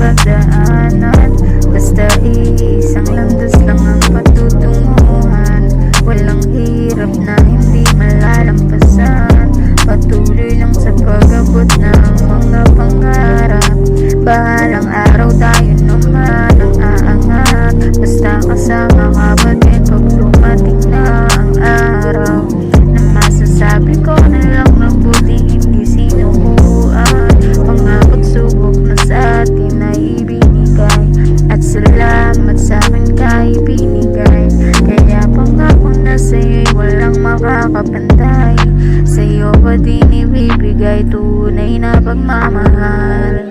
mapagdaanan. Basta iisang landas lang ang patutunguhan. Walang hirap na hindi malalampasan. Patuloy lang sa pag-abot ng mga pangarap. Bahalang araw tayo naman ang aangat. Basta kasama ka pa din pag dumating na ang araw. Na masasabi ko na lang na buti hindi sinukuan. Mga pagsubok na sa atin ay ibinigay. At salamat sa akin ka ibinigay. Kaya pangako na sa'yo'y walang makakapantay. Sa'yo pa din ibibigay tunay na pagmamahal.